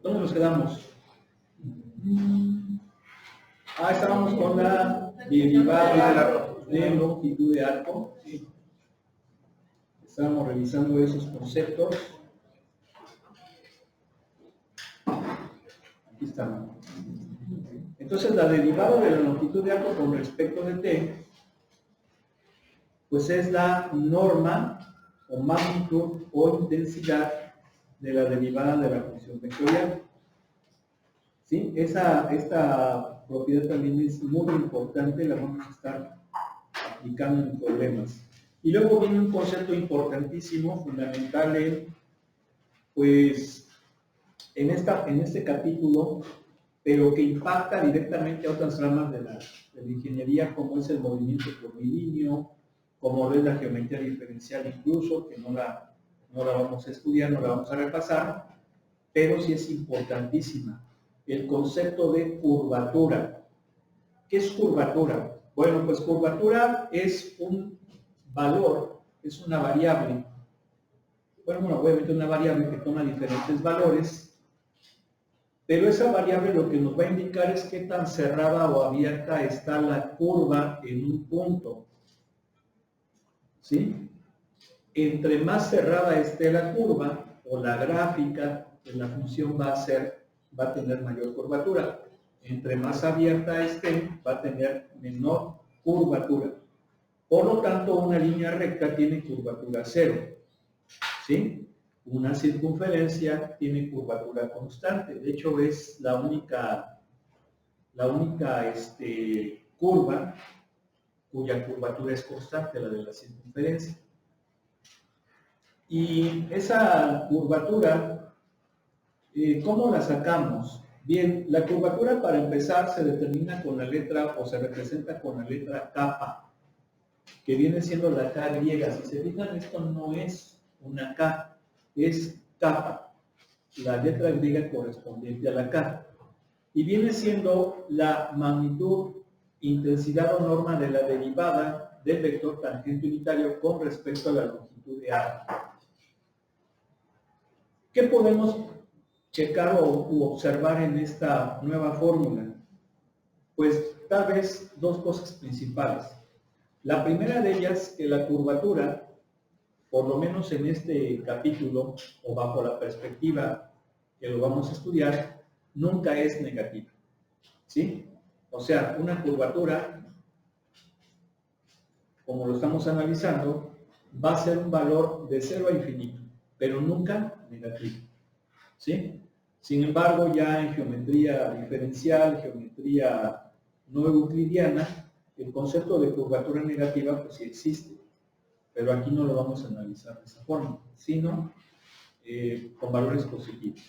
¿Dónde nos quedamos? Estábamos con la derivada de longitud de arco. ¿Sí? Estábamos revisando esos conceptos. Aquí estamos. Entonces, la derivada de la longitud de arco con respecto de t, pues es la norma o magnitud o intensidad de la derivada de la función vectorial. ¿Sí? Esta propiedad también es muy importante, la vamos a estar aplicando en problemas. Y luego viene un concepto importantísimo, fundamental en este capítulo, pero que impacta directamente a otras ramas de la ingeniería, como es el movimiento curvilíneo, como es la geometría diferencial incluso, que no la vamos a estudiar, no la vamos a repasar, pero sí es importantísima. El concepto de curvatura. ¿Qué es curvatura? Bueno, pues curvatura es un valor, es una variable. Bueno, obviamente una variable que toma diferentes valores, pero esa variable lo que nos va a indicar es qué tan cerrada o abierta está la curva en un punto. ¿Sí? Entre más cerrada esté la curva o la gráfica de la función va a tener mayor curvatura. Entre más abierta esté, va a tener menor curvatura. Por lo tanto, una línea recta tiene curvatura cero. ¿Sí? Una circunferencia tiene curvatura constante. De hecho, es la única curva cuya curvatura es constante, la de la circunferencia. Y esa curvatura, ¿cómo la sacamos? Bien, la curvatura para empezar se determina con la letra o se representa con la letra kappa, que viene siendo la K griega. Si se fijan, esto no es una K, es kappa, la letra griega correspondiente a la K. Y viene siendo la magnitud, intensidad o norma de la derivada del vector tangente unitario con respecto a la longitud de arco. ¿Qué podemos checar u observar en esta nueva fórmula? Pues tal vez dos cosas principales. La primera de ellas, que la curvatura, por lo menos en este capítulo, o bajo la perspectiva que lo vamos a estudiar, nunca es negativa. ¿Sí? O sea, una curvatura, como lo estamos analizando, va a ser un valor de 0 a infinito, pero nunca negativo. ¿Sí? Sin embargo, ya en geometría diferencial, geometría no euclidiana, el concepto de curvatura negativa pues sí existe, pero aquí no lo vamos a analizar de esa forma, sino con valores positivos.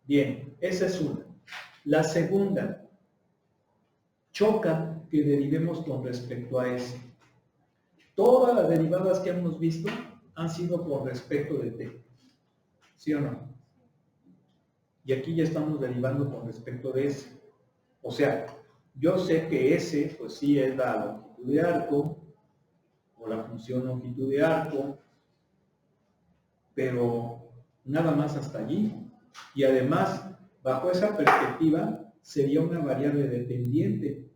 Bien, esa es una. La segunda, choca que derivemos con respecto a ese. Todas las derivadas que hemos visto han sido con respecto de t, ¿sí o no? Y aquí ya estamos derivando con respecto de S. O sea, yo sé que S, pues sí, es la longitud de arco, o la función longitud de arco, pero nada más hasta allí. Y además, bajo esa perspectiva, sería una variable dependiente.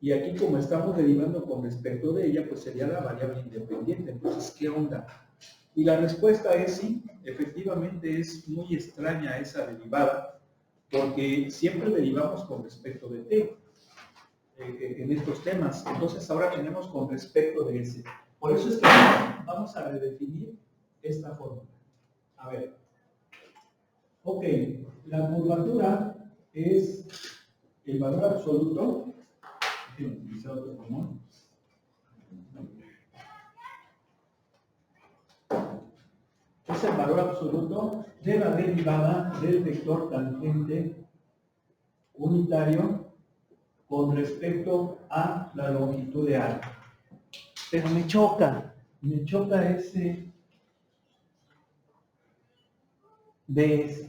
Y aquí, como estamos derivando con respecto de ella, pues sería la variable independiente. Entonces, ¿qué onda? Y la respuesta es sí, efectivamente es muy extraña esa derivada, porque siempre derivamos con respecto de t en estos temas. Entonces ahora tenemos con respecto de s. Por eso es que vamos a redefinir esta fórmula. A ver. Ok, la curvatura es el valor absoluto. Déjenme utilizar otro formol. Es el valor absoluto de la derivada del vector tangente unitario con respecto a la longitud de arco. Pero me choca ese ds.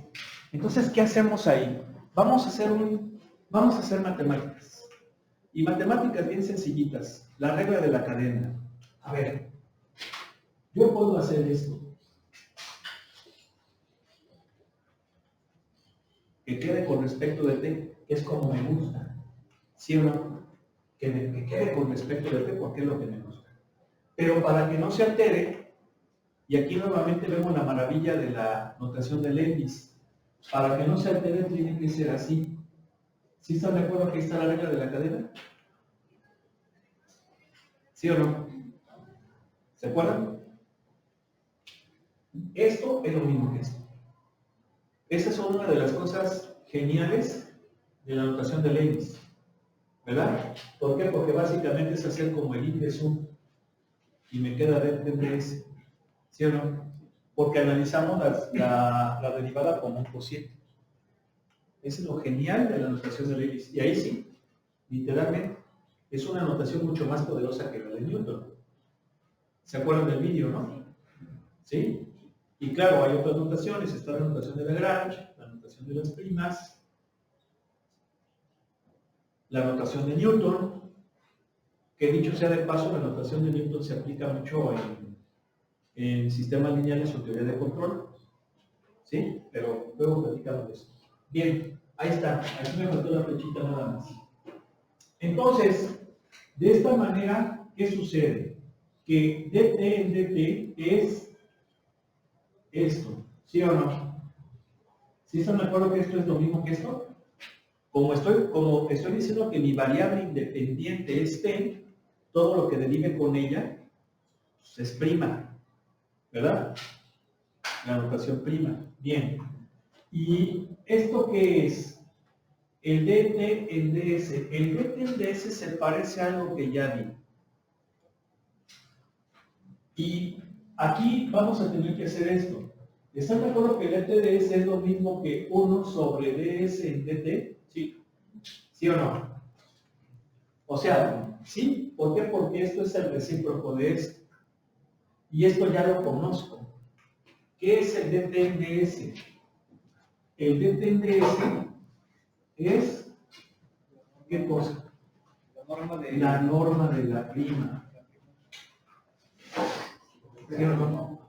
Entonces, ¿qué hacemos ahí? Vamos a hacer matemáticas. Y matemáticas bien sencillitas. La regla de la cadena. A ver, yo puedo hacer esto. que quede con respecto de t, que es como me gusta. ¿Sí o no? Que quede con respecto de t porque es lo que me gusta. Pero para que no se altere, y aquí nuevamente vemos la maravilla de la notación de Leibniz, para que no se altere tiene que ser así. ¿Sí están de acuerdo que ahí está la regla de la cadena? ¿Sí o no? ¿Se acuerdan? Esto es lo mismo que esto. Esas son una de las cosas geniales de la notación de Leibniz, ¿verdad? ¿Por qué? Porque básicamente es hacer como el índice sum y me queda DTS, ¿sí o no? Porque analizamos la derivada como un cociente. Ese es lo genial de la notación de Leibniz. Y ahí sí, literalmente, es una notación mucho más poderosa que la de Newton. ¿Se acuerdan del vídeo, no? ¿Sí? Y claro, hay otras notaciones. Está la notación de Lagrange, la notación de las primas, la notación de Newton, que dicho sea de paso, la notación de Newton se aplica mucho en sistemas lineales o teoría de control. ¿Sí? Pero luego platicamos de eso. Bien, ahí está. Aquí me faltó la flechita nada más. Entonces, de esta manera, ¿qué sucede? Que dt en dt es esto, ¿sí o no? ¿Sí están de acuerdo que esto es lo mismo que esto? Como estoy diciendo que mi variable independiente es t, todo lo que derive con ella pues, es prima, ¿verdad? La notación prima. Bien. ¿Y esto qué es? El dt en ds. El dt en ds se parece a algo que ya vi. Y aquí vamos a tener que hacer esto. ¿Están de acuerdo que el dt de s es lo mismo que 1 sobre ds en dt? Sí. ¿Sí o no? O sea, sí. ¿Por qué? Porque esto es el recíproco de esto. Y esto ya lo conozco. ¿Qué es el dt en ds? El dt en ds es, ¿qué cosa? La norma de la prima. ¿Sí o no?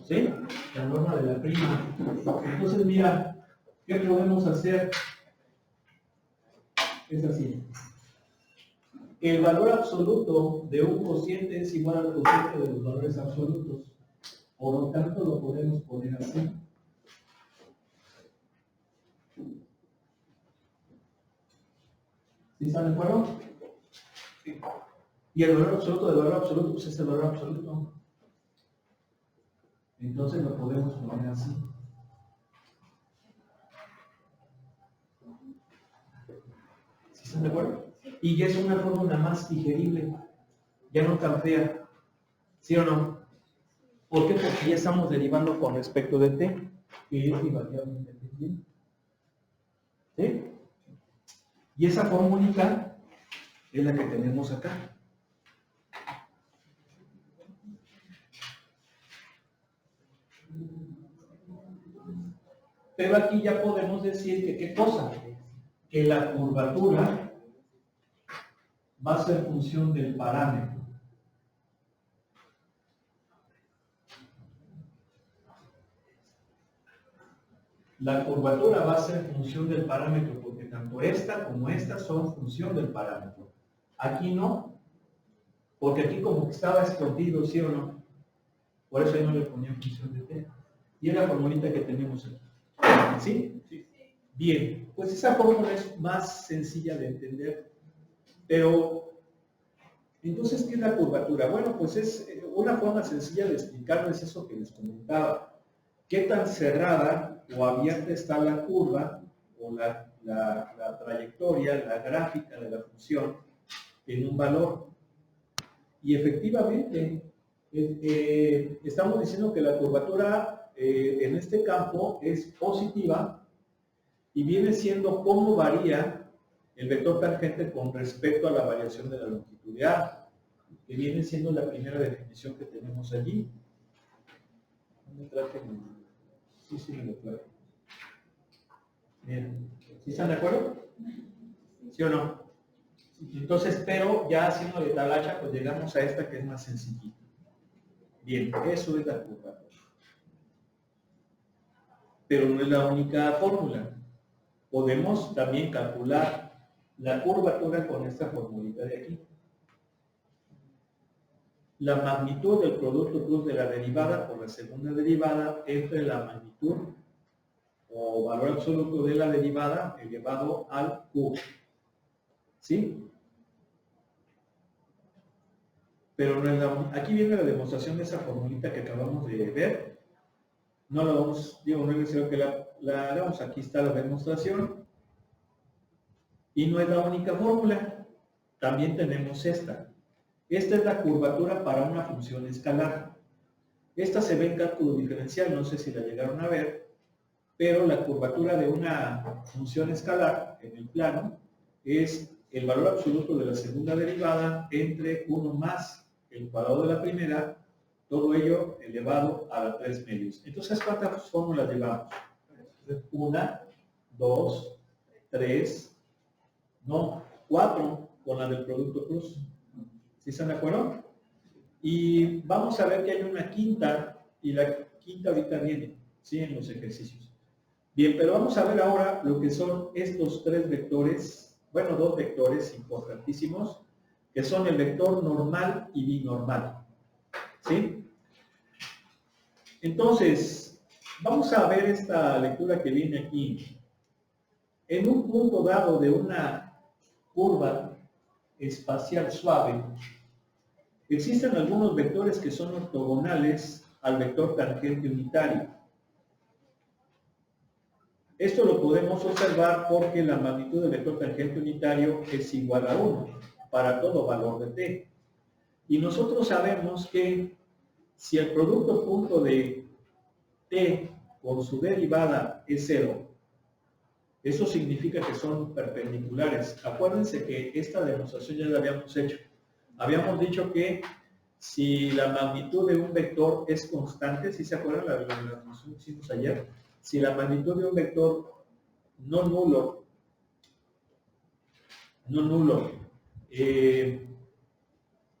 ¿Sí? La norma de la prima. Entonces, mira, ¿qué podemos hacer? Es así. El valor absoluto de un cociente es igual al cociente de los valores absolutos. Por lo tanto, lo podemos poner así. ¿Sí están de acuerdo? Sí. Y el valor absoluto del valor absoluto pues es el valor absoluto. Entonces lo podemos poner así. ¿Sí están de acuerdo? Y ya es una fórmula más digerible, ya no tan fea. ¿Sí o no? ¿Por qué? Porque ya estamos derivando con respecto de t, que es mi variable independiente. ¿Sí? Y esa fórmula es la que tenemos acá. Pero aquí ya podemos decir que ¿qué cosa? Que la curvatura va a ser función del parámetro. La curvatura va a ser función del parámetro, porque tanto esta como esta son función del parámetro. Aquí no, porque aquí como que estaba escondido, ¿sí o no? Por eso ahí no le ponía función de t. Y es la formulita que tenemos aquí. ¿Sí? Sí. Bien, pues esa fórmula es más sencilla de entender, pero entonces, ¿qué es la curvatura? Bueno, pues es una forma sencilla de explicarlo, es eso que les comentaba. ¿Qué tan cerrada o abierta está la curva o la trayectoria, la gráfica de la función en un valor? Y efectivamente, estamos diciendo que la curvatura en este campo es positiva y viene siendo cómo varía el vector tangente con respecto a la variación de la longitud de A, que viene siendo la primera definición que tenemos allí. ¿Dónde traje? Sí, me lo traje. Bien. ¿Sí están de acuerdo? ¿Sí o no? Entonces, pero ya haciendo de talacha, pues llegamos a esta que es más sencillita. Bien, eso es la curvatura. Pero no es la única fórmula. podemos también calcular la curvatura con esta formulita de aquí. La magnitud del producto cruz de la derivada por la segunda derivada entre la magnitud o valor absoluto de la derivada elevado al cubo. ¿Sí? Pero aquí viene la demostración de esa formulita que acabamos de ver. No lo vamos, digo, no es necesario que la hagamos. Aquí está la demostración. Y no es la única fórmula. También tenemos esta. Esta es la curvatura para una función escalar. Esta se ve en cálculo diferencial, no sé si la llegaron a ver, pero la curvatura de una función escalar en el plano es el valor absoluto de la segunda derivada entre 1 más el cuadrado de la primera, todo ello elevado a la 3 medios. Entonces, ¿cuántas fórmulas llevamos? 1, 2, 3, no, 4 con la del producto cruz. ¿Sí están de acuerdo? Y vamos a ver que hay una quinta, y la quinta ahorita viene, ¿sí? En los ejercicios. Bien, pero vamos a ver ahora lo que son estos tres vectores, bueno, dos vectores importantísimos, que son el vector normal y binormal. ¿Sí? Entonces, vamos a ver esta lectura que viene aquí. En un punto dado de una curva espacial suave, existen algunos vectores que son ortogonales al vector tangente unitario. Esto lo podemos observar porque la magnitud del vector tangente unitario es igual a 1 para todo valor de t. Y nosotros sabemos que si el producto punto de t con su derivada es 0, eso significa que son perpendiculares. Acuérdense que esta demostración ya la habíamos hecho. Habíamos dicho que si la magnitud de un vector es constante, ¿sí se acuerdan la demostración que hicimos ayer? Si la magnitud de un vector no nulo,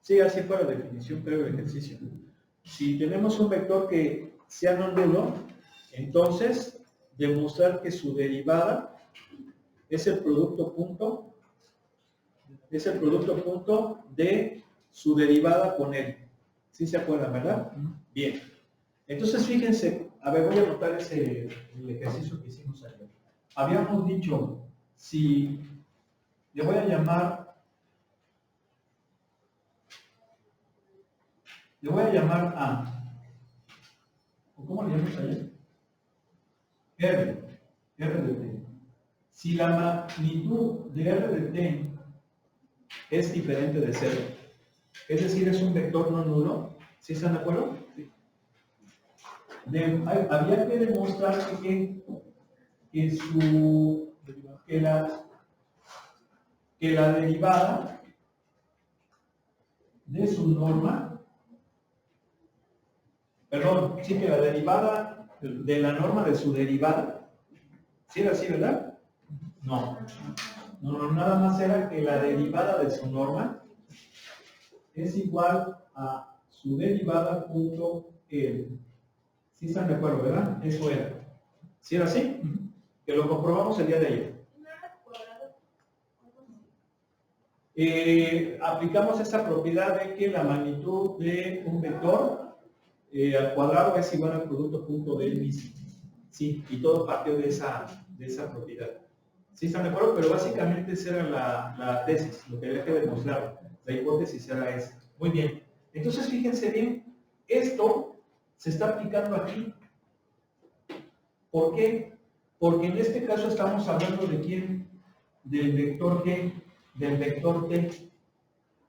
sí, así fue la definición previa del ejercicio. Si tenemos un vector que sea no nulo, entonces demostrar que su derivada es el producto punto de su derivada con él. ¿Sí se acuerdan, verdad? Bien. Entonces, fíjense, a ver, voy a anotar el ejercicio que hicimos ayer. Habíamos dicho, si le voy a llamar A, ¿o cómo le llamamos ayer? R de T. Si la magnitud de R de T es diferente de 0, es decir, es un vector no nulo, ¿sí están de acuerdo? Sí. Había que demostrar que la derivada de su norma, perdón, sí, que la derivada de la norma de su derivada, ¿sí era así, verdad? No, nada más era que la derivada de su norma es igual a su derivada punto L. ¿Sí están de acuerdo, verdad? Eso era. ¿Sí era así? Que lo comprobamos el día de ayer. Aplicamos esa propiedad de que la magnitud de un vector al cuadrado es igual al producto punto de él mismo. Sí, y todo partió de esa propiedad. ¿Sí están de acuerdo? Pero básicamente esa era la tesis, lo que había que demostrar. La hipótesis era esa. Muy bien. Entonces, fíjense bien, esto se está aplicando aquí. ¿Por qué? Porque en este caso estamos hablando de quién, del vector G, del vector T.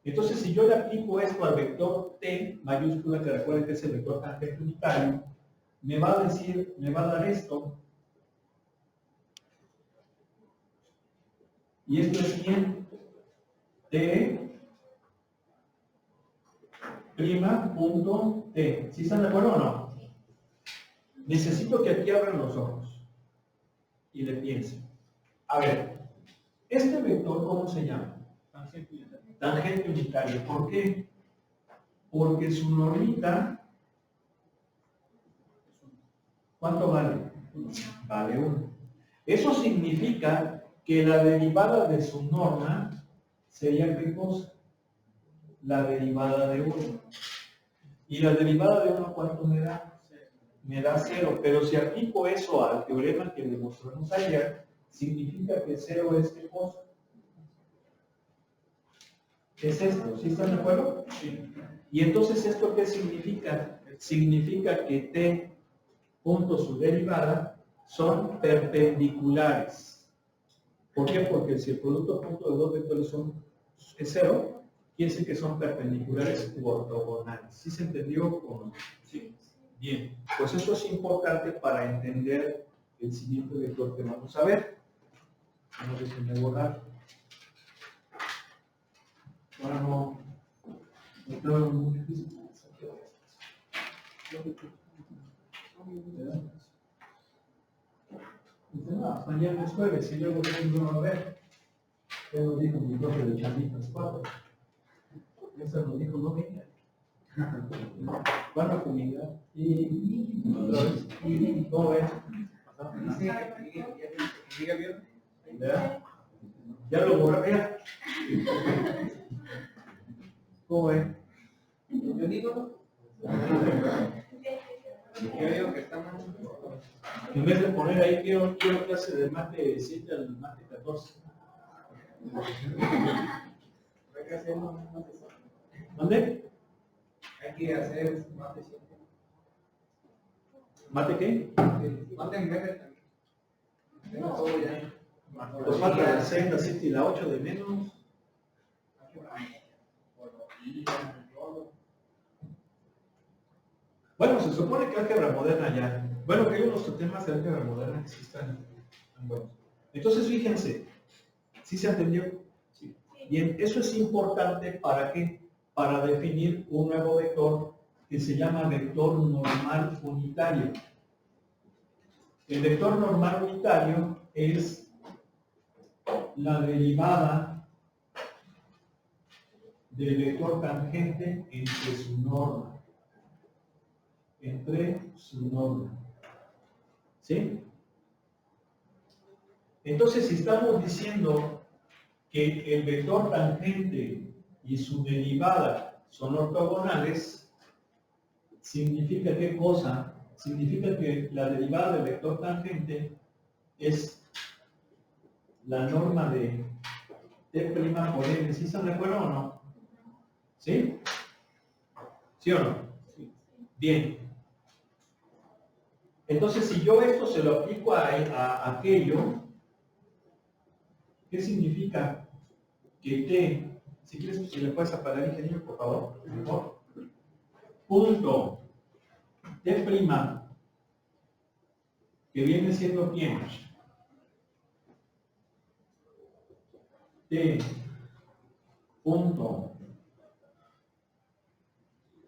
Entonces, si yo le aplico esto al vector T mayúscula, que recuerden que es el vector tangente unitario, me va a dar esto. Y esto es quién? T prima punto T. ¿Sí están de acuerdo o no? Necesito que aquí abran los ojos y le piensen. A ver, este vector, ¿cómo se llama? Tangente unitario. ¿Por qué? Porque su normita, ¿cuánto vale? Vale 1. Eso significa que la derivada de su norma sería ¿qué cosa? La derivada de 1. ¿Y la derivada de 1 cuánto me da? Me da 0. Pero si aplico eso al teorema que demostramos ayer, significa que 0 es ¿qué cosa? Es esto, ¿sí están de acuerdo? Sí. Y entonces, ¿esto qué significa? Significa que t punto su derivada son perpendiculares. ¿Por qué? Porque si el producto punto de dos vectores es 0, quiere decir que son perpendiculares u ortogonales. ¿Sí se entendió o no? Sí. Bien, pues eso es importante para entender el siguiente vector que vamos a ver. Vamos a dejar de borrar. Ahora no creo en mucho físico. Mañana es jueves y luego tengo a ver. Ya nos dijo mi profe de Chamitas 4. Eso nos dijo, no venga. Van a fumigar. Y otra vez. Y ¿cómo ves? Ya lo borré, vea. ¿Cómo ves? Yo digo. Yo digo que estamos. En vez de poner ahí, quiero clase de mate 7 al mate 14. Hay que hacer mate. ¿Dónde? Hay que hacer mate 7. ¿Mate qué? Mate en verde también. Tengo todo ya. Pues falta la 6, la 7 y la 8 de menos. Bueno, se supone que álgebra moderna ya. Bueno, que hay unos temas de álgebra moderna que sí están buenos. Entonces, fíjense, ¿sí se entendió? Sí. Bien, eso es importante ¿para qué? Para definir un nuevo vector que se llama vector normal unitario. El vector normal unitario es la derivada del vector tangente entre su norma. ¿Sí? Entonces, si estamos diciendo que el vector tangente y su derivada son ortogonales, ¿significa qué cosa? Significa que la derivada del vector tangente es la norma de t' por n. ¿Sí están de acuerdo o no? ¿Sí? ¿Sí o no? Sí. Bien. Entonces, si yo esto se lo aplico a aquello, ¿qué significa? Que t, si quieres, si le puedes apagar, ingeniero, por favor, mejor. Punto t', que viene siendo ¿quién? T punto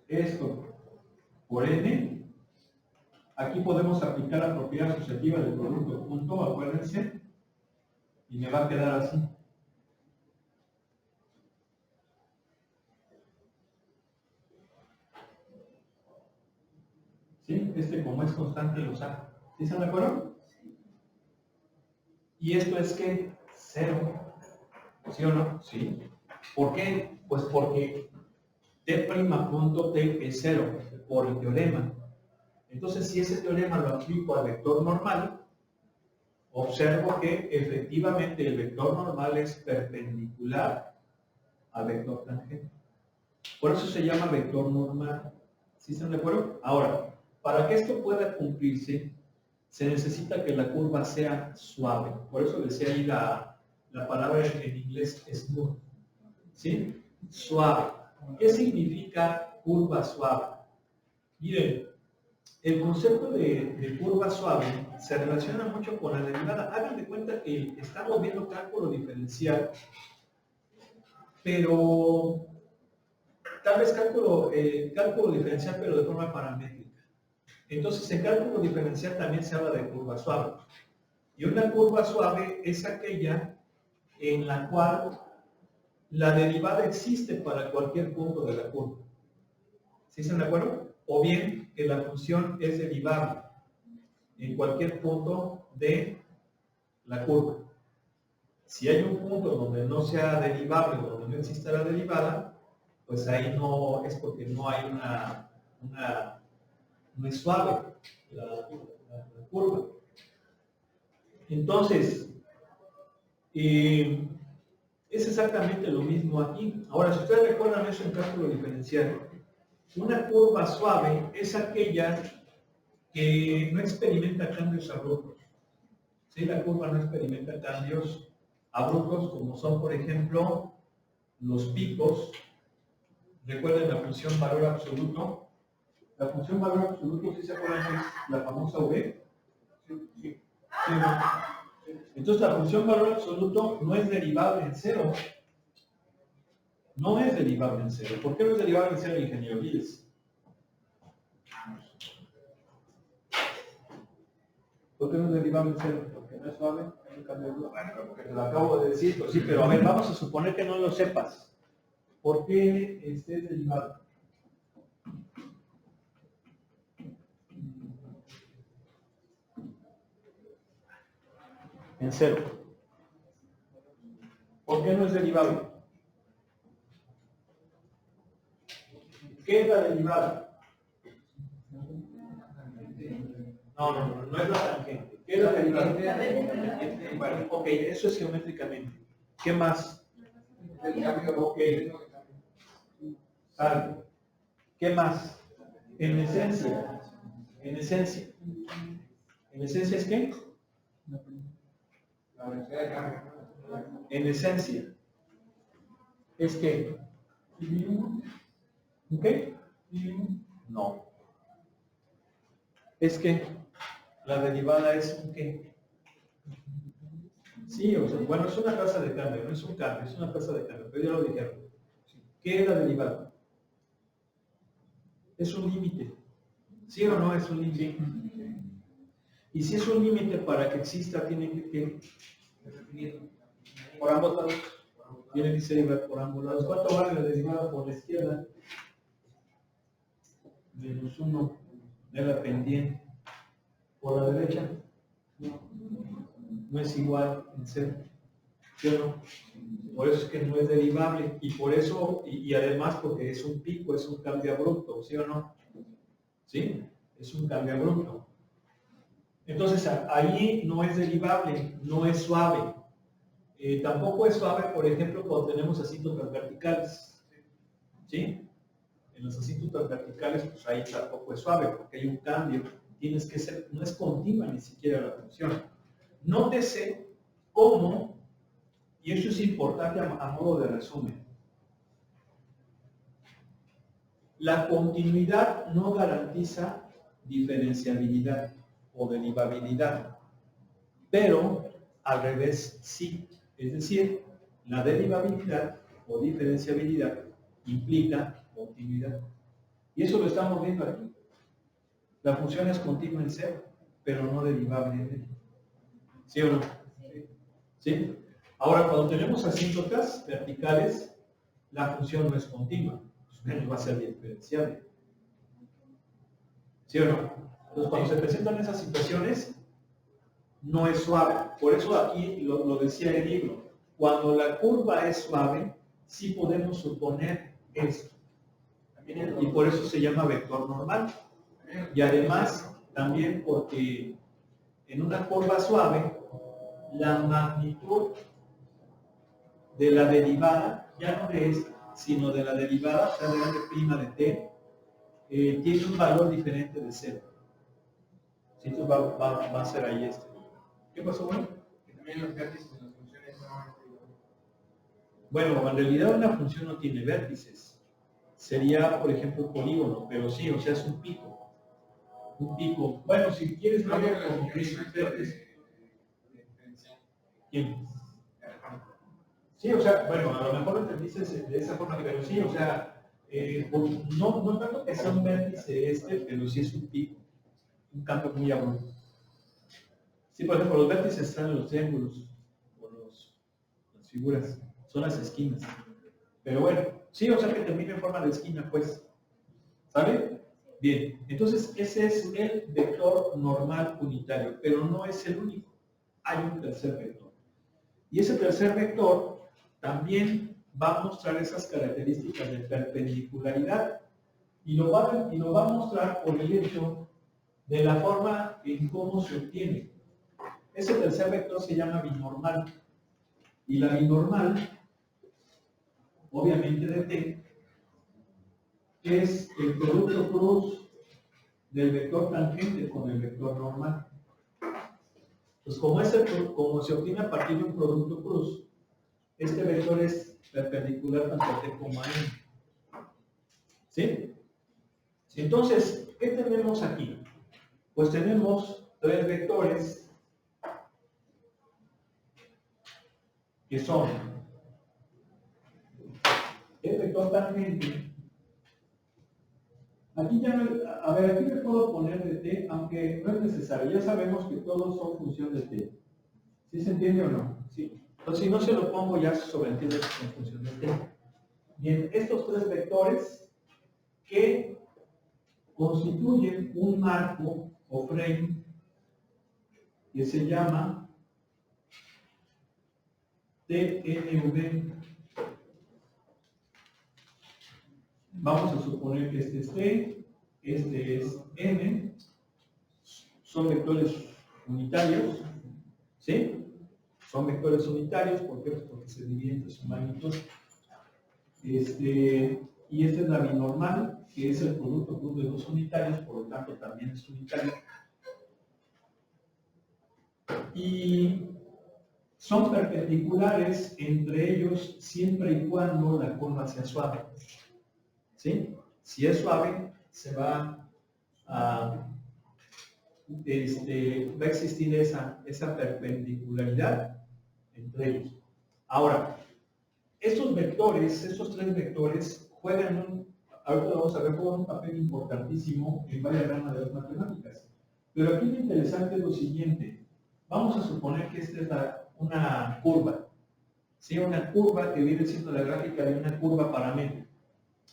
esto por n. Aquí podemos aplicar la propiedad asociativa del producto punto, acuérdense, y me va a quedar así. ¿Sí? Como es constante lo saca. ¿Sí están de acuerdo? Y esto es que 0. ¿Sí o no? Sí. ¿Por qué? Pues porque t' punto t es 0 por el teorema. Entonces, si ese teorema lo aplico al vector normal, observo que efectivamente el vector normal es perpendicular al vector tangente. Por eso se llama vector normal. ¿Sí están de acuerdo? Ahora, para que esto pueda cumplirse, se necesita que la curva sea suave. Por eso decía ahí la palabra en inglés smooth. ¿Sí? Suave. ¿Qué significa curva suave? Miren, el concepto de curva suave se relaciona mucho con la derivada. Hagan de cuenta que estamos viendo cálculo diferencial, pero tal vez cálculo diferencial, pero de forma paramétrica. Entonces, en cálculo diferencial también se habla de curva suave. Y una curva suave es aquella en la cual la derivada existe para cualquier punto de la curva. ¿Sí están de acuerdo? O bien que la función es derivable en cualquier punto de la curva. Si hay un punto donde no sea derivable, donde no exista la derivada, pues ahí no es porque no hay no es suave la curva. Entonces, es exactamente lo mismo aquí. Ahora, si ustedes recuerdan eso en cálculo diferencial, una curva suave es aquella que no experimenta cambios abruptos. ¿Sí? La curva no experimenta cambios abruptos, como son, por ejemplo, los picos. Recuerden la función valor absoluto. La función valor absoluto, ¿sí se acuerdan? Es la famosa V. Sí. Entonces la función valor absoluto no es derivable en cero. No es derivable en cero. ¿Por qué no es derivable en cero, ingeniero Viles? ¿Por qué no es derivable en cero? Porque no es suave. Bueno, porque te lo acabo de decir. Pues sí, pero a ver, vamos a suponer que no lo sepas. ¿Por qué es derivable? En cero. ¿Por qué no es derivable? ¿Qué es la derivada? No es la tangente. ¿Qué es la derivada? Bueno, ok, eso es geométricamente. ¿Qué más? Ok. Algo. ¿Qué más? En esencia. En esencia. ¿En esencia es qué? En esencia. ¿Es qué? ¿Ok? No. Es que la derivada es un qué. Sí, o sea, bueno, es una tasa de cambio, no es un cambio, es una tasa de cambio, pero ya lo dijeron. ¿Qué es la derivada? Es un límite. ¿Sí o no es un límite? Y si es un límite, para que exista, tiene que por ambos lados. Tiene que ser igual por ambos lados. ¿Cuánto vale la derivada por la izquierda? Menos 1 de la pendiente. Por la derecha, no es igual en cero. ¿Sí o no? Por eso es que no es derivable. Y por eso, y además porque es un pico, es un cambio abrupto, ¿sí o no? ¿Sí? Es un cambio abrupto. Entonces, ahí no es derivable, no es suave. Tampoco es suave, por ejemplo, cuando tenemos asíntotas verticales. ¿Sí? En los asíntotas verticales, pues ahí tampoco es suave, porque hay un cambio. Tienes que ser, no es continua ni siquiera la función. Nótese cómo, y eso es importante a modo de resumen, la continuidad no garantiza diferenciabilidad o derivabilidad, pero al revés sí. Es decir, la derivabilidad o diferenciabilidad implica continuidad. Y eso lo estamos viendo aquí. La función es continua en cero, pero no derivable en él. ¿Sí o no? ¿Sí? Ahora, cuando tenemos asíntotas verticales, la función no es continua, pues va a ser diferenciable. ¿Sí o no? Entonces, cuando se presentan esas situaciones, no es suave. Por eso aquí lo decía el libro. Cuando la curva es suave, sí podemos suponer esto. Y por eso se llama vector normal. Y además, también porque en una curva suave, la magnitud de la derivada, ya no de esta, sino de la derivada, o sea, de grande' de t, tiene un valor diferente de cero. ¿Sí? Entonces va a ser ahí este. ¿Qué pasó, bueno? Que también los vértices de las funciones no. Bueno, en realidad una función no tiene vértices. Sería, por ejemplo, un polígono, pero sí, o sea, es un pico. Un pico. Bueno, si quieres No, verlo como vértices. ¿Quién? Sí, o sea, bueno, a lo mejor lo entendiste de esa forma, pero sí, o sea, no tanto que sea un vértice pero sí es un pico, un campo muy abrupto. Sí, por ejemplo, los vértices están en los triángulos, o las figuras, son las esquinas. Pero bueno, sí, o sea que termina en forma de esquina, pues. ¿Sale? Bien, entonces ese es el vector normal unitario, pero no es el único. hay un tercer vector. Y ese tercer vector también va a mostrar esas características de perpendicularidad. Y lo va a mostrar por el hecho de la forma en cómo se obtiene. Ese tercer vector se llama binormal. Y la binormal, obviamente de T, es el producto cruz del vector tangente con el vector normal. Pues como se obtiene a partir de un producto cruz, este vector es perpendicular tanto a T como a N. ¿Sí? Entonces, ¿qué tenemos aquí? Pues tenemos tres vectores que son el vector tangente. Aquí ya no, a ver, aquí me puedo poner de T, aunque no es necesario. Ya sabemos que todos son función de T. ¿Sí se entiende o no? Sí. Entonces, si no se lo pongo, ya se sobreentiende que son función de T. Bien, estos tres vectores que constituyen un marco o frame que se llama TNV. Vamos a suponer que este es T, este es N, son vectores unitarios, ¿sí? Son vectores unitarios, ¿por qué? Pues porque se dividen entre su magnitud. Y esta es la binormal, que es el producto cruz de dos unitarios, por lo tanto también es unitario. Y son perpendiculares entre ellos siempre y cuando la curva sea suave. ¿Sí? Si es suave, se va a, va a existir esa perpendicularidad entre ellos. Ahora, estos tres vectores juegan ahorita vamos a ver, juegan un papel importantísimo en varias ramas de las matemáticas. Pero aquí lo interesante es lo siguiente. Vamos a suponer que esta es una curva. ¿Sí? Una curva que viene siendo la gráfica de una curva paramétrica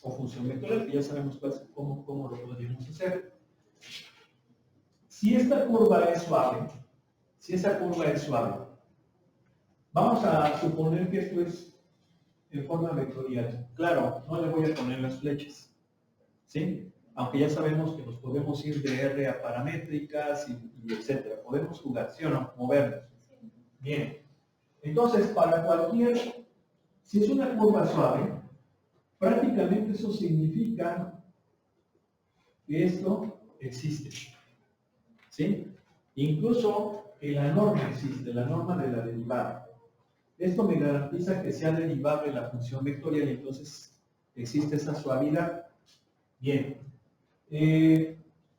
o función vectorial, que ya sabemos cómo lo podríamos hacer. Si esta curva es suave, vamos a suponer que esto es en forma vectorial. Claro, no le voy a poner las flechas, ¿sí? Aunque ya sabemos que nos podemos ir de R a paramétricas y etcétera. Podemos jugar, ¿sí o no? Movernos. Bien. Entonces, si es una curva suave, prácticamente eso significa que esto existe. ¿Sí? Incluso que la norma existe, la norma de la derivada. Esto me garantiza que sea derivable la función vectorial y entonces existe esa suavidad. Bien.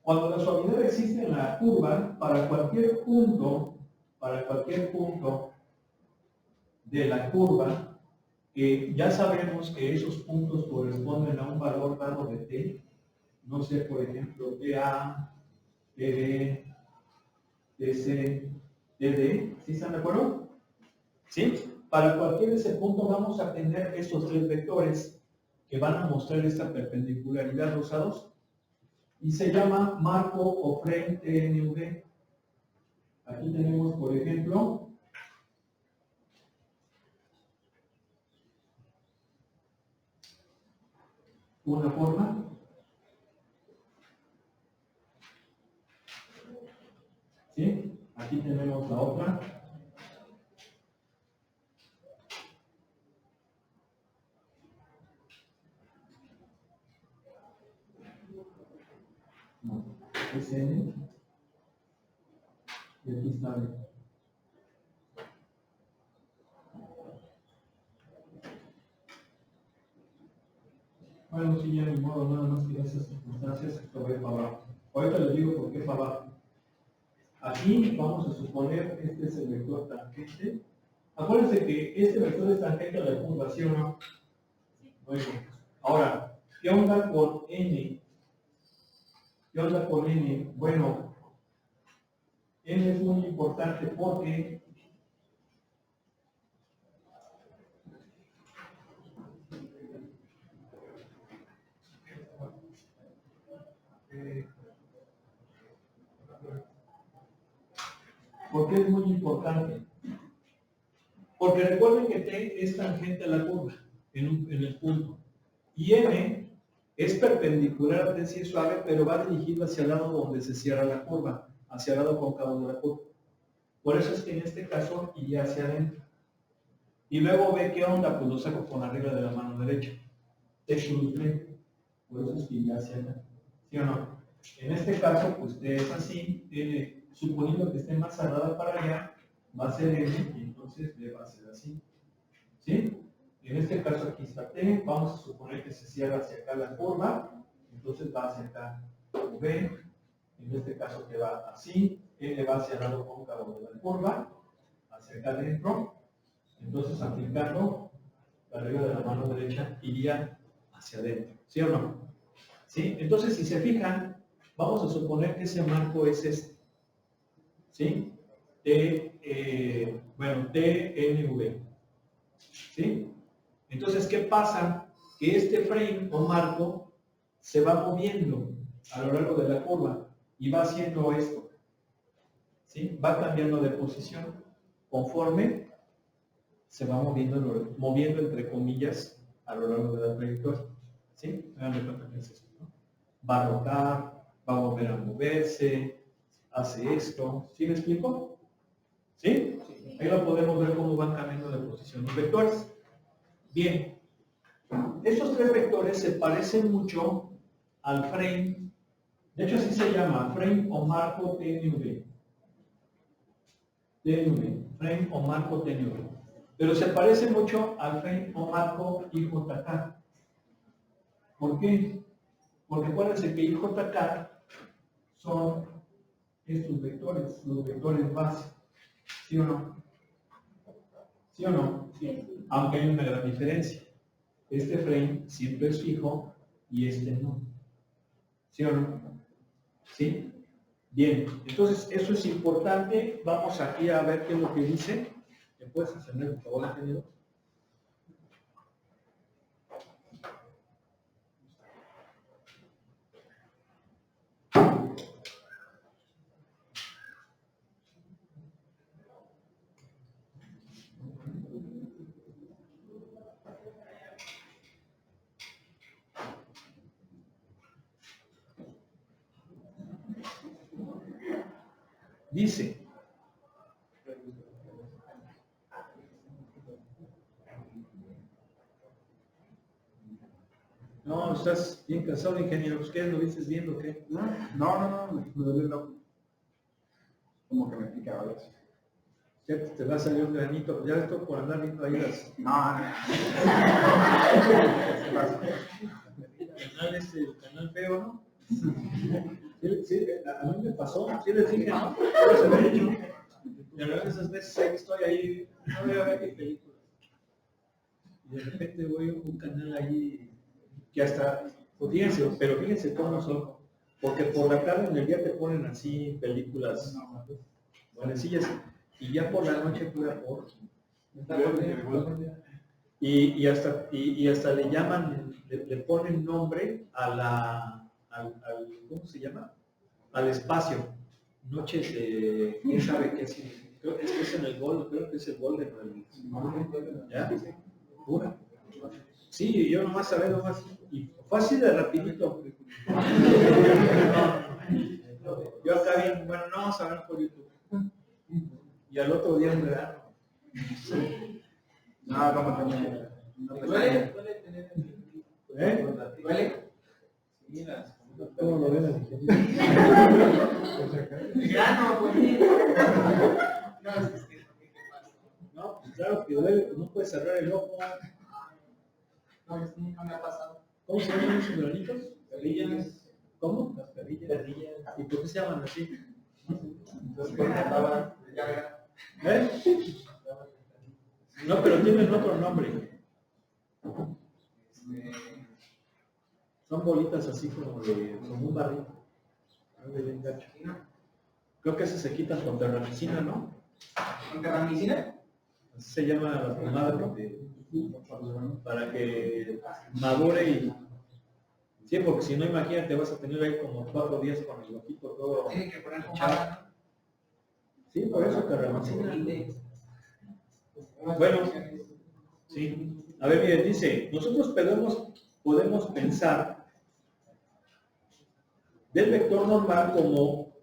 Cuando la suavidad existe en la curva, para cualquier punto de la curva, ya sabemos que esos puntos corresponden a un valor dado de t, no sé, por ejemplo, TA, TD, TC, TD, ¿sí están de acuerdo? ¿Sí? Para cualquier de ese punto vamos a tener estos tres vectores que van a mostrar esta perpendicularidad rosados y se llama marco o frame TNV. Aquí tenemos, por ejemplo, una forma. ¿Sí? Aquí tenemos la otra. Es N. Y aquí está B. Bueno, sí, ya ni modo, nada más que en esas circunstancias esto va para abajo. Ahorita les digo por qué para abajo. Aquí vamos a suponer este es el vector tangente. Acuérdense que este vector es tangente a la curva, ¿sí o no? Muy bien. Ahora, ¿qué onda con N? Bueno, N es muy importante porque ¿Por qué es muy importante? Porque recuerden que T es tangente a la curva en el punto. Y M es perpendicular a T, sí es suave, pero va dirigido hacia el lado donde se cierra la curva, hacia el lado cóncavo de la curva. Por eso es que en este caso iría hacia adentro. Y luego ve qué onda, pues lo saco con la regla de la mano derecha. T cruz B. Por eso es que iría hacia allá. ¿Sí o no? En este caso, pues T es así, suponiendo que esté más cerrada para allá, va a ser M y entonces B va a ser así. ¿Sí? En este caso aquí está T, vamos a suponer que se cierra hacia acá la curva, entonces va hacia acá B, en este caso T va así, N va hacia el lado cóncavo de la curva, hacia acá adentro, entonces aplicando la regla de la mano derecha iría hacia adentro, ¿sí o no? ¿Sí? Entonces si se fijan, vamos a suponer que ese marco es este, ¿sí? TNV, ¿sí? Entonces, ¿qué pasa? Que este frame o marco se va moviendo a lo largo de la curva y va haciendo esto, ¿sí? Va cambiando de posición conforme se va moviendo entre comillas a lo largo de la trayectoria, ¿sí? Háganme cuenta que es esto, ¿no? Va a rotar, va a volver a moverse, hace esto, ¿sí me explico? ¿Sí? Ahí lo podemos ver cómo van cambiando de posición los vectores. Bien, estos tres vectores se parecen mucho al frame, de hecho así se llama, frame o marco TNV. Frame o marco TNV. Pero se parece mucho al frame o marco IJK. ¿Por qué? Porque acuérdense que IJK son estos vectores, los vectores base. ¿Sí o no? ¿Sí o no? Sí. Aunque hay una gran diferencia. Este frame siempre es fijo y este no. ¿Sí o no? ¿Sí? Bien, entonces eso es importante. Vamos aquí a ver qué es lo que dice. ¿Me puedes encender, por favor, ingeniero? Dice, no, estás bien cansado, ingeniero. Pues, ¿qué? ¿Lo viste viendo o qué? No, me duele el ojo. Como que me pica a veces. Ya te va a salir un granito. Ya esto por andar viendo ahí las... No. El canal feo, ¿no? Sí, a mí me pasó, sí les dije, ¿no? Yo se lo he hecho. Y a veces esas veces estoy ahí, no voy a ver qué película. Y de repente voy a un canal ahí que hasta, pues fíjense, pero fíjense cómo son. Porque por la tarde en el día te ponen así películas buenecillas y ya por la noche pura por. Y hasta le llaman, le ponen nombre al ¿cómo se llama? Al espacio. Noches de, ¿quién sabe qué significa? Creo que es en el gol, creo que es el gol de ¿ya? Pura. Sí, yo nomás sabía nomás, y fue así de rapidito. Yo acá bien, bueno, no vamos a ver por YouTube. Y al otro día en verano. No, como también. ¿Duele tener ¿Duele? Sí, las... ¿Cómo lo ven? Grano, pues. No, es que ¿qué pasa? No, pues claro que duele, pues no puedes cerrar el ojo. No, es que nunca me ha pasado. ¿Cómo se llaman esos granitos? Perrillas. ¿Cómo? Las perrillas. ¿Y por qué se llaman así? Entonces, cuando andaba, ya verá. ¿Eh? No, pero tienen otro nombre. Son bolitas así como un barrito. Creo que esas se quitan con terramicina, ¿no? ¿Con terramicina? Así se llama la pomada para que madure y... Sí, porque si no, imagínate, vas a tener ahí como 4 días con el ojito todo... Tiene que poner pomada, Sí, por eso Carramancina. Bueno, sí. A ver, miren, dice, nosotros podemos pensar del vector normal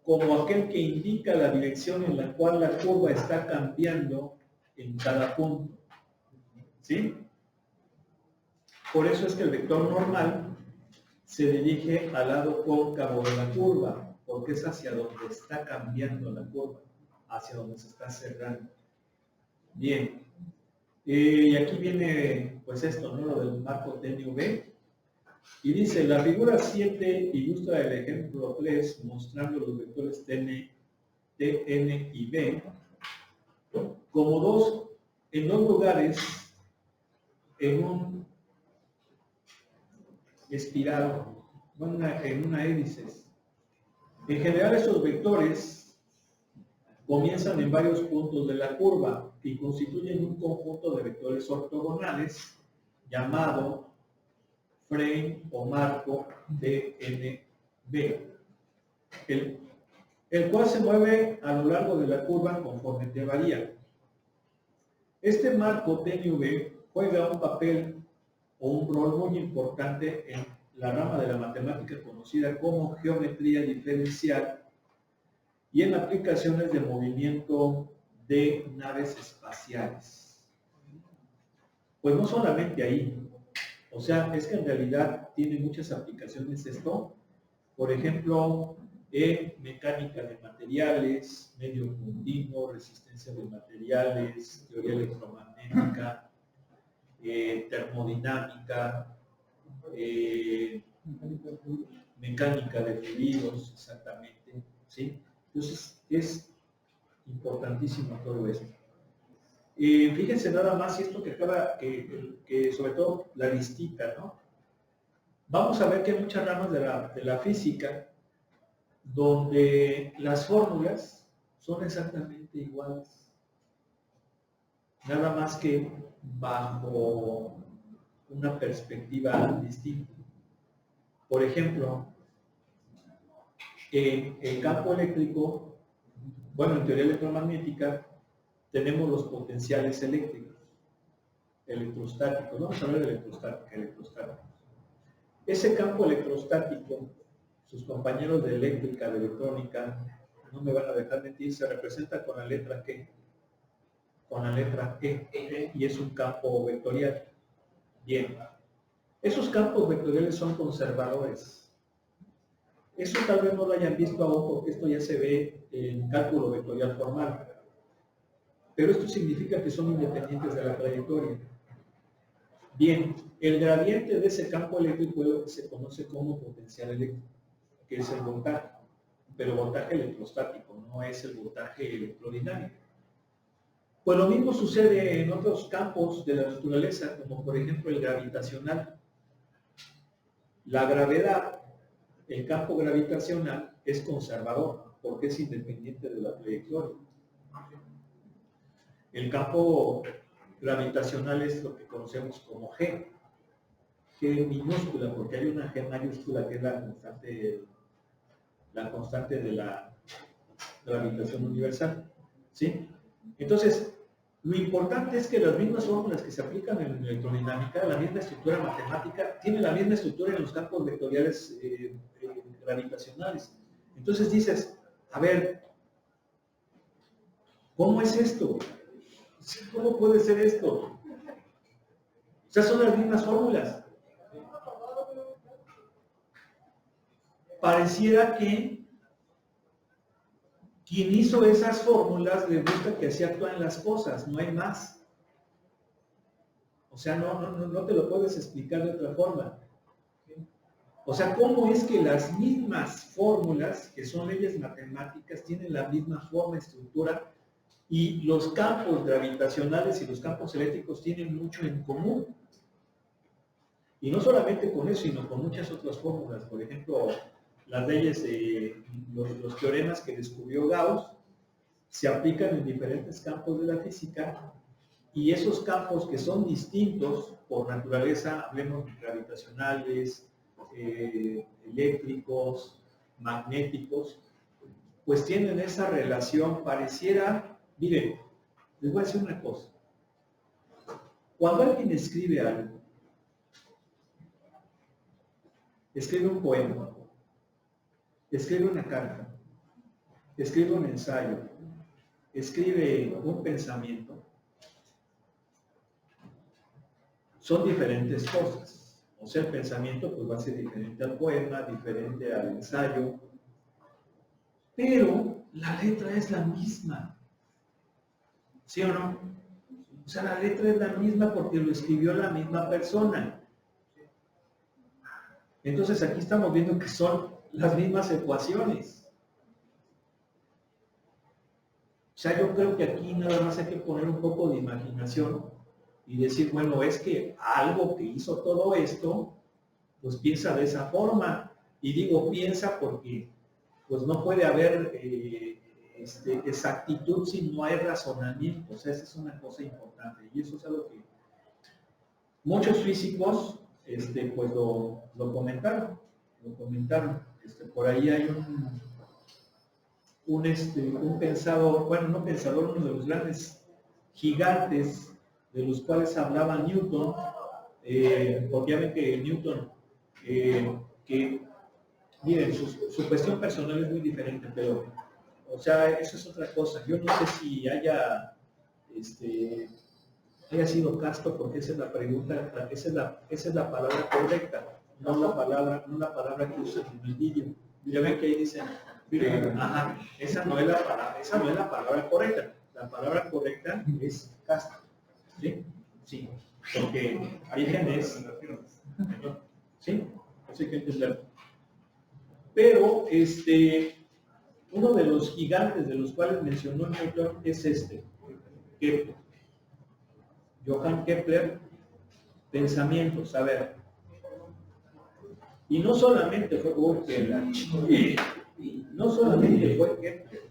como aquel que indica la dirección en la cual la curva está cambiando en cada punto. ¿Sí? Por eso es que el vector normal se dirige al lado cóncavo de la curva, porque es hacia donde está cambiando la curva, hacia donde se está cerrando. Bien. Y aquí viene, pues esto, ¿no? Lo del marco TNV. Y dice, la figura 7 ilustra el ejemplo 3, mostrando los vectores Tn y B como en dos lugares, en un espiral, en una hélice. En general, estos vectores comienzan en varios puntos de la curva y constituyen un conjunto de vectores ortogonales llamado frame o marco TNB, el cual se mueve a lo largo de la curva conforme te varía. Este marco TNV juega un papel o un rol muy importante en la rama de la matemática conocida como geometría diferencial y en aplicaciones de movimiento de naves espaciales. Pues no solamente ahí, o sea, es que en realidad tiene muchas aplicaciones esto. Por ejemplo, en mecánica de materiales, medio continuo, resistencia de materiales, teoría electromagnética, termodinámica, mecánica de fluidos, exactamente, ¿sí? Entonces, es importantísimo todo esto. Fíjense nada más esto que acaba, que sobre todo la listita, ¿no? Vamos a ver que hay muchas ramas de la física donde las fórmulas son exactamente iguales, nada más que bajo una perspectiva distinta. Por ejemplo, en el campo eléctrico, bueno, en teoría electromagnética, tenemos los potenciales eléctricos, electrostáticos. Vamos a hablar de electrostáticos. Ese campo electrostático, sus compañeros de eléctrica, de electrónica, no me van a dejar mentir, se representa con la letra ¿qué? Con la letra E, y es un campo vectorial. Bien, esos campos vectoriales son conservadores. Eso tal vez no lo hayan visto aún porque esto ya se ve en cálculo vectorial formal. Pero esto significa que son independientes de la trayectoria. Bien, el gradiente de ese campo eléctrico es lo que se conoce como potencial eléctrico, que es el voltaje, pero voltaje electrostático, no es el voltaje electrodinámico. Pues lo mismo sucede en otros campos de la naturaleza, como por ejemplo el gravitacional. La gravedad, el campo gravitacional, es conservador, porque es independiente de la trayectoria. El campo gravitacional es lo que conocemos como G minúscula, porque hay una G mayúscula que es la constante de la gravitación universal. ¿Sí? Entonces, lo importante es que las mismas fórmulas que se aplican en electrodinámica, la misma estructura matemática, tiene la misma estructura en los campos vectoriales gravitacionales. Entonces dices, a ver, ¿cómo es esto? ¿Cómo puede ser esto? O sea, son las mismas fórmulas. Pareciera que quien hizo esas fórmulas le gusta que así actúan las cosas, no hay más. O sea, no te lo puedes explicar de otra forma. O sea, ¿cómo es que las mismas fórmulas, que son leyes matemáticas, tienen la misma forma, estructura, y los campos gravitacionales y los campos eléctricos tienen mucho en común? Y no solamente con eso, sino con muchas otras fórmulas. Por ejemplo, las leyes de los teoremas que descubrió Gauss se aplican en diferentes campos de la física, y esos campos que son distintos por naturaleza, hablemos de gravitacionales, eléctricos, magnéticos, pues tienen esa relación, pareciera, miren, les voy a decir una cosa. Cuando alguien escribe algo, escribe un poema, escribe una carta, escribe un ensayo, escribe un pensamiento, son diferentes cosas. O sea, el pensamiento pues va a ser diferente al poema, diferente al ensayo, pero la letra es la misma. ¿Sí o no? O sea, la letra es la misma porque lo escribió la misma persona. Entonces aquí estamos viendo que son las mismas ecuaciones. O sea, yo creo que aquí nada más hay que poner un poco de imaginación y decir, bueno, es que algo que hizo todo esto, pues piensa de esa forma. Y digo piensa porque pues no puede haber exactitud si no hay razonamiento. O sea, esa es una cosa importante. Y eso es algo que muchos físicos pues lo comentaron. Por ahí hay un pensador, bueno, no pensador, uno de los grandes gigantes de los cuales hablaba Newton, obviamente Newton, que miren, su cuestión personal es muy diferente, pero, o sea, eso es otra cosa. Yo no sé si haya sido casto, porque esa es la pregunta, esa es la palabra correcta, no la palabra que usan en el vídeo. Ya ven que ahí dicen, ajá, esa no es la palabra correcta. La palabra correcta es casto. ¿Sí? Sí, porque virgen es, ¿sí? Eso hay que entenderlo. Pero uno de los gigantes de los cuales mencionó Newton es Kepler. Johann Kepler, pensamientos, a ver. Y no solamente fue no solamente fue Kepler.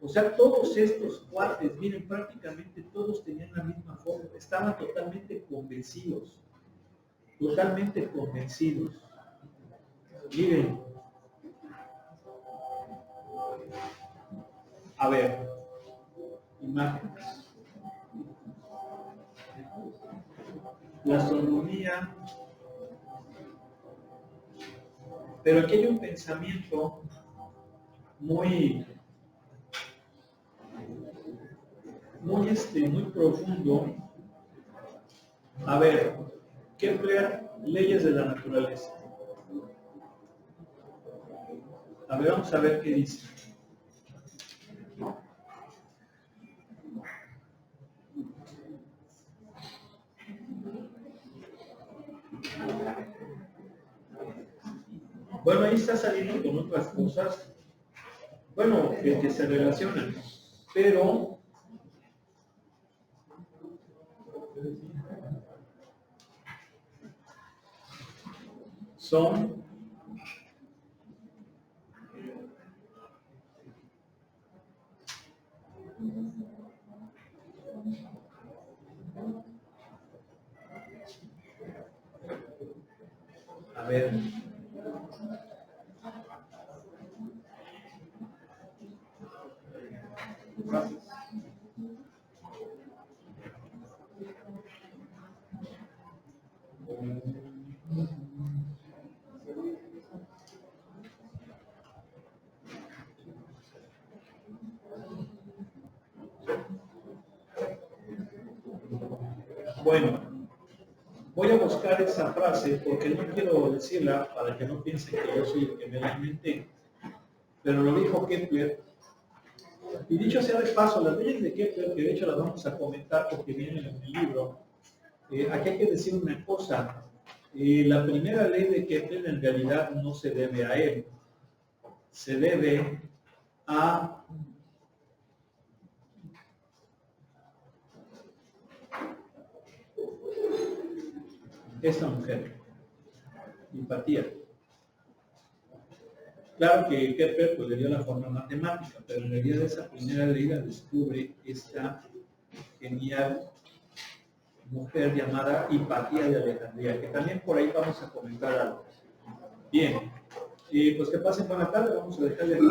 O sea, todos estos cuates, miren, prácticamente todos tenían la misma forma, estaban totalmente convencidos. Miren, a ver, imágenes. La astronomía, pero aquí hay un pensamiento muy profundo. A ver, Kepler, leyes de la naturaleza. A ver, vamos a ver qué dice. Bueno, ahí está saliendo con otras cosas, bueno, que se relacionan, pero son a ver, bueno, voy a buscar esa frase porque no quiero decirla para que no piensen que yo soy el que me la inventé, pero lo dijo Kepler. Y dicho sea de paso, las leyes de Kepler, que de hecho las vamos a comentar porque vienen en el libro, aquí hay que decir una cosa. La primera ley de Kepler en realidad no se debe a él, se debe a esta mujer, Hipatia. Claro que Kepler pues, le dio la forma matemática, pero en realidad esa primera ley la descubre esta genial mujer llamada Hipatia de Alejandría, que también por ahí vamos a comentar algo. Bien, pues que pasen buena tarde, vamos a dejarle aquí.